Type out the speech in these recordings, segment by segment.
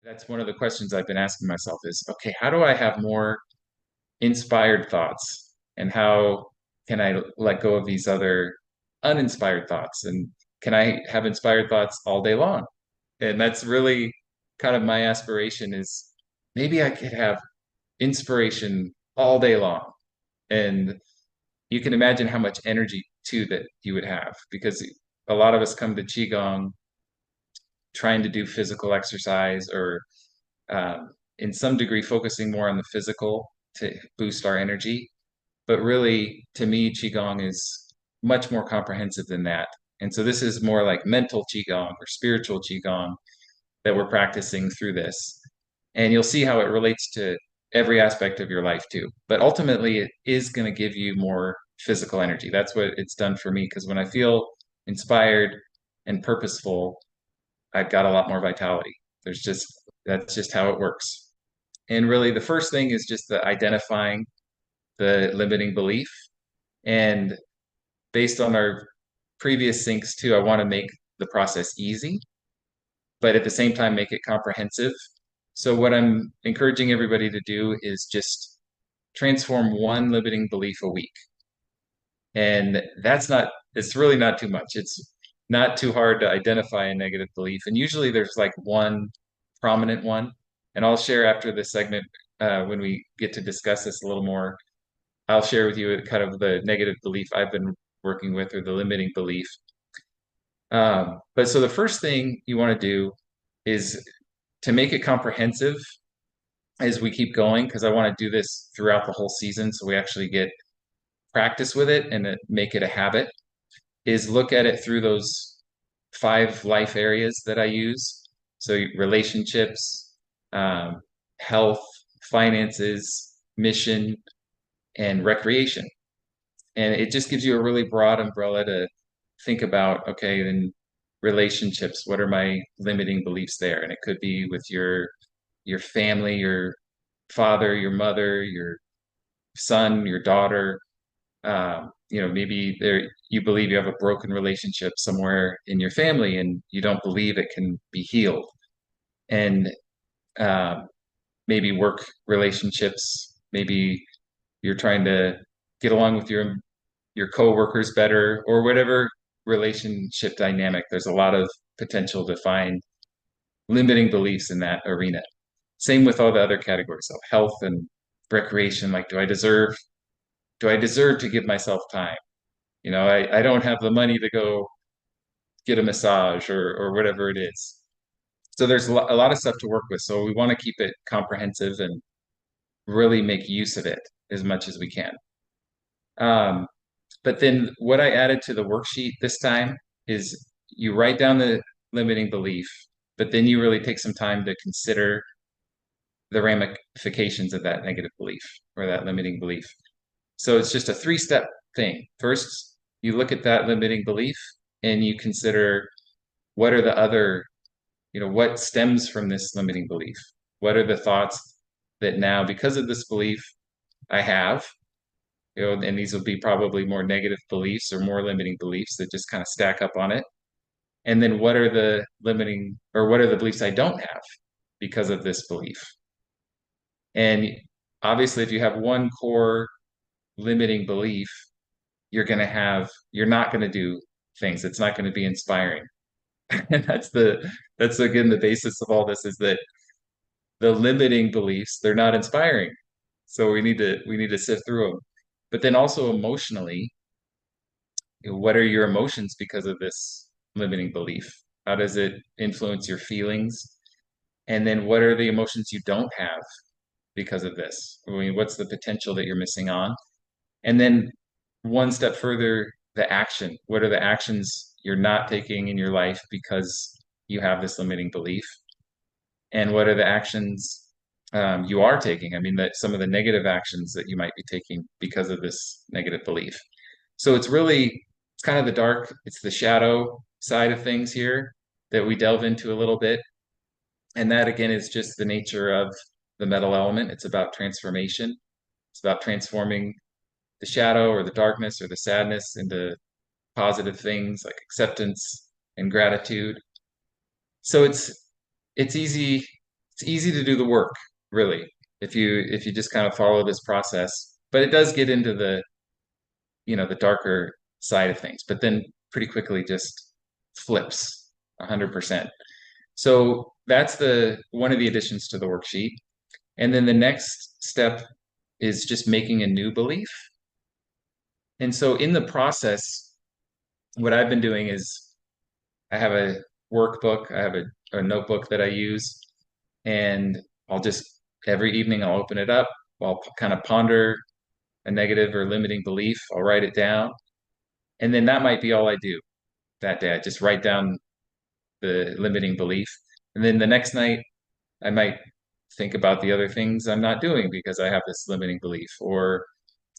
That's one of the questions I've been asking myself is, okay, how do I have more inspired thoughts? And how can I let go of these other uninspired thoughts? And can I have inspired thoughts all day long? And that's really kind of my aspiration is maybe I could have inspiration all day long. And you can imagine how much energy too that you would have because a lot of us come to Qigong trying to do physical exercise or in some degree focusing more on the physical to boost our energy. But really, to me, Qigong is much more comprehensive than that. And so this is more like mental Qigong or spiritual Qigong that we're practicing through this. And you'll see how it relates to every aspect of your life too. But ultimately, it is going to give you more physical energy. That's what it's done for me. Because when I feel inspired and purposeful, I've got a lot more vitality. That's just how it works. And really, the first thing is just the identifying the limiting belief. And based on our previous syncs too, I want to make the process easy, but at the same time, make it comprehensive. So what I'm encouraging everybody to do is just transform one limiting belief a week. And it's really not too much. It's not too hard to identify a negative belief. And usually there's like one prominent one. And I'll share after this segment, when we get to discuss this a little more, I'll share with you kind of the negative belief I've been working with or the limiting belief. But so the first thing you want to do is to make it comprehensive as we keep going, because I want to do this throughout the whole season so we actually get practice with it and make it a habit, is look at it through those five life areas that I use. So relationships, health, finances, mission, and recreation. And it just gives you a really broad umbrella to think about, okay, then relationships, what are my limiting beliefs there? And it could be with your family, your father, your mother, your son, your daughter. Maybe you believe you have a broken relationship somewhere in your family and you don't believe it can be healed. And uh, maybe work relationships, maybe you're trying to get along with your coworkers better or whatever relationship dynamic. There's a lot of potential to find limiting beliefs in that arena. Same with all the other categories. So health and recreation, like do I deserve to give myself time? I don't have the money to go get a massage or whatever it is. So there's a lot of stuff to work with. So we want to keep it comprehensive and really make use of it as much as we can. Um, but then what I added to the worksheet this time is you write down the limiting belief, but then you really take some time to consider the ramifications of that negative belief or that limiting belief. So it's just a three-step thing. First, you look at that limiting belief and you consider what are the other, what stems from this limiting belief? What are the thoughts that now, because of this belief, I have, and these will be probably more negative beliefs or more limiting beliefs that just kind of stack up on it. And then what are the limiting or what are the beliefs I don't have because of this belief? And obviously, if you have one core limiting belief, you're not going to do things. It's not going to be inspiring. And that's again the basis of all this is that the limiting beliefs, they're not inspiring. So we need to sift through them. But then also emotionally, what are your emotions because of this limiting belief? How does it influence your feelings? And then what are the emotions you don't have because of this? I mean, what's the potential that you're missing on? And then one step further, the action. What are the actions you're not taking in your life because you have this limiting belief? And what are the actions you are taking? I mean, that some of the negative actions that you might be taking because of this negative belief. So it's kind of it's the shadow side of things here that we delve into a little bit. And that again is just the nature of the metal element. It's about transformation. It's about transforming the shadow or the darkness or the sadness into positive things like acceptance and gratitude. So it's easy it's easy to do the work, really, if you just kind of follow this process. But it does get into the darker side of things, but then pretty quickly just flips 100%. So that's the one of the additions to the worksheet. And then the next step is just making a new belief. And so in the process, what I've been doing is I have a workbook, I have a notebook that I use, and I'll just every evening I'll open it up, I'll kind of ponder a negative or limiting belief, I'll write it down, and then that might be all I do that day. I just write down the limiting belief. And then the next night I might think about the other things I'm not doing because I have this limiting belief, or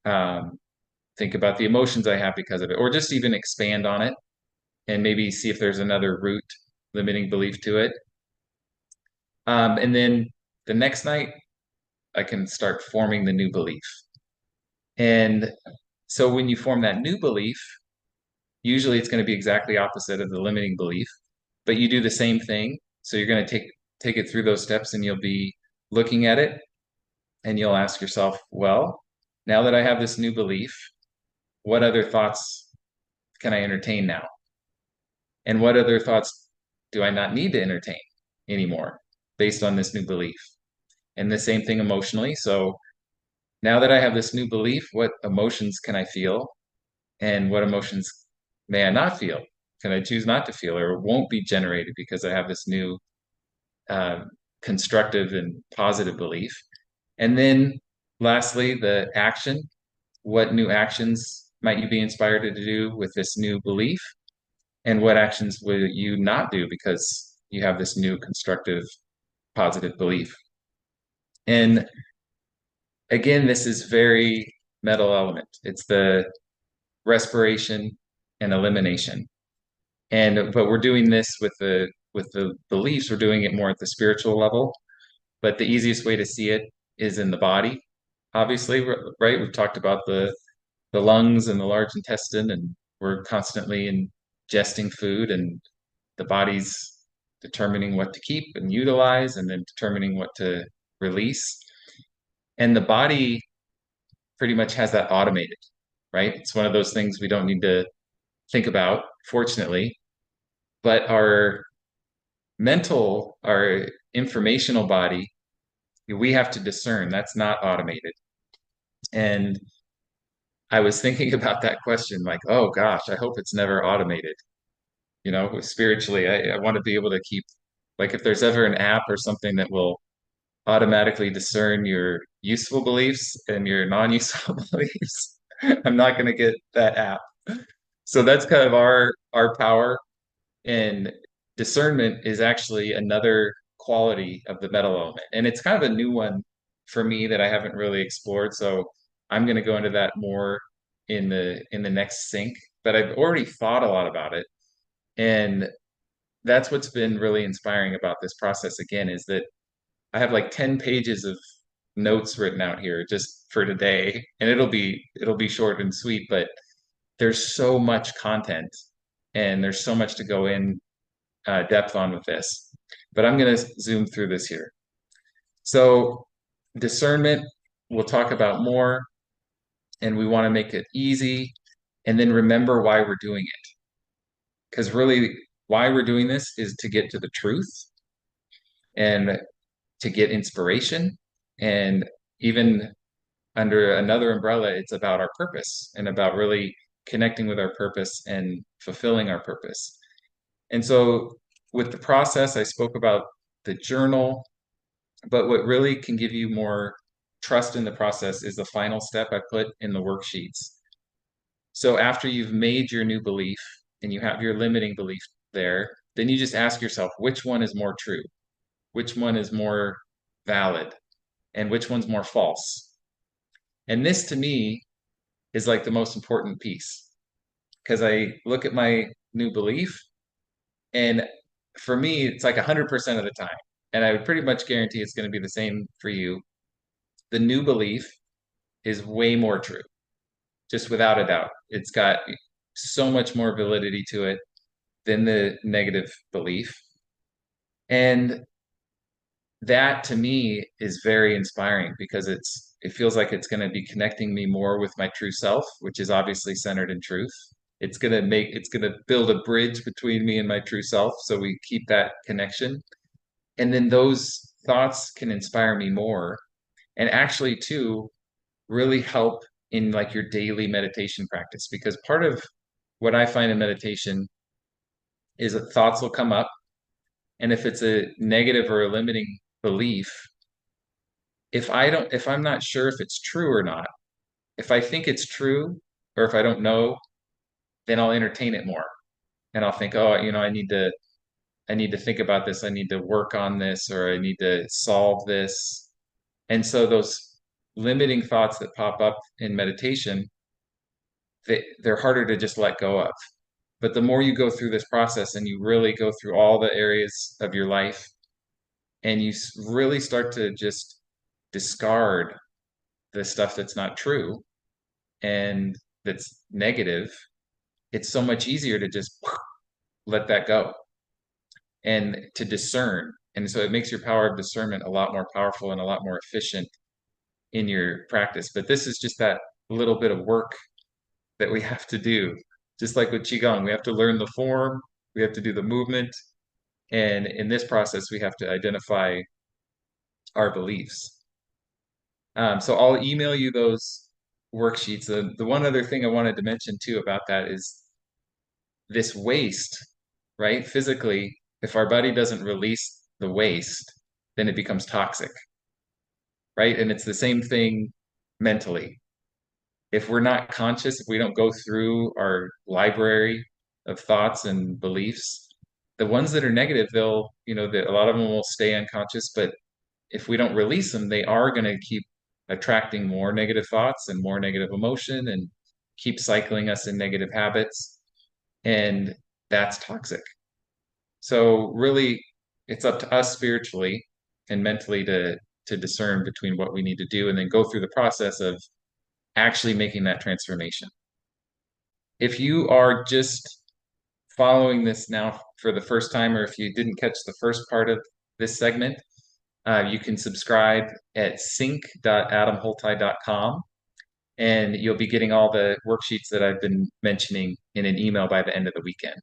um, think about the emotions I have because of it, or just even expand on it and maybe see if there's another root limiting belief to it. And then the next night, I can start forming the new belief. And so when you form that new belief, usually it's going to be exactly opposite of the limiting belief, but you do the same thing. So you're going to take it through those steps, and you'll be looking at it, and you'll ask yourself, well, now that I have this new belief, what other thoughts can I entertain now? And what other thoughts do I not need to entertain anymore based on this new belief? And the same thing emotionally. So now that I have this new belief, what emotions can I feel? And what emotions may I not feel? Can I choose not to feel, or won't be generated because I have this new uh, constructive and positive belief? And then lastly, the action. What new actions might you be inspired to do with this new belief? And what actions will you not do because you have this new constructive, positive belief? And again, this is very metal element. It's the respiration and elimination. But we're doing this with the beliefs, we're doing it more at the spiritual level. But the easiest way to see it is in the body, obviously, right? We've talked about the lungs and the large intestine, and we're constantly ingesting food, and the body's determining what to keep and utilize, and then determining what to release. And the body pretty much has that automated, right? It's one of those things we don't need to think about, fortunately. But our informational body, we have to discern. That's not automated. And I was thinking about that question, like, oh gosh, I hope it's never automated. Spiritually, I want to be able to keep, like, if there's ever an app or something that will automatically discern your useful beliefs and your non-useful beliefs, I'm not going to get that app. So that's kind of our power. And discernment is actually another quality of the metal element. And it's kind of a new one for me that I haven't really explored. So I'm going to go into that more in the next sync. But I've already thought a lot about it. And that's what's been really inspiring about this process again, is that I have like 10 pages of notes written out here just for today. And it'll be short and sweet, but there's so much content and there's so much to go in depth on with this. But I'm going to zoom through this here. So discernment, we'll talk about more, and we want to make it easy, and then remember why we're doing it. Because really, why we're doing this is to get to the truth and to get inspiration. And even under another umbrella, it's about our purpose and about really connecting with our purpose and fulfilling our purpose. And so with the process, I spoke about the journal, but what really can give you more trust in the process is the final step I put in the worksheets. So after you've made your new belief and you have your limiting belief there, then you just ask yourself, which one is more true? Which one is more valid? And which one's more false? And this to me is like the most important piece, because I look at my new belief, and for me, it's like 100% of the time. And I would pretty much guarantee it's going to be the same for you. The new belief is way more true, just without a doubt. It's got so much more validity to it than the negative belief. And that to me is very inspiring because it feels like it's going to be connecting me more with my true self, which is obviously centered in truth. It's going to build a bridge between me and my true self, so we keep that connection. And then those thoughts can inspire me more, and actually too really help in like your daily meditation practice, because part of what I find in meditation is that thoughts will come up, and if it's a negative or a limiting belief, if I'm not sure if it's true or not, if I think it's true or if I don't know, then I'll entertain it more. And I'll think, oh, I need to think about this, I need to work on this, or I need to solve this. And so those limiting thoughts that pop up in meditation, they're harder to just let go of. But the more you go through this process and you really go through all the areas of your life and you really start to just discard the stuff that's not true and that's negative, it's so much easier to just let that go and to discern. And so it makes your power of discernment a lot more powerful and a lot more efficient in your practice. But this is just that little bit of work that we have to do. Just like with Qigong, we have to learn the form, we have to do the movement, and in this process, we have to identify our beliefs. So I'll email you those worksheets. The one other thing I wanted to mention too about that is this waste, right? Physically, if our body doesn't release the waste, then it becomes toxic, right? And it's the same thing mentally. If we're not conscious, if we don't go through our library of thoughts and beliefs, the ones that are negative, a lot of them will stay unconscious, but if we don't release them, they are going to keep attracting more negative thoughts and more negative emotion and keep cycling us in negative habits. And that's toxic. So really, it's up to us spiritually and mentally to discern between what we need to do and then go through the process of actually making that transformation. If you are just following this now for the first time, or if you didn't catch the first part of this segment, you can subscribe at sync.adamholtey.com, and you'll be getting all the worksheets that I've been mentioning in an email by the end of the weekend.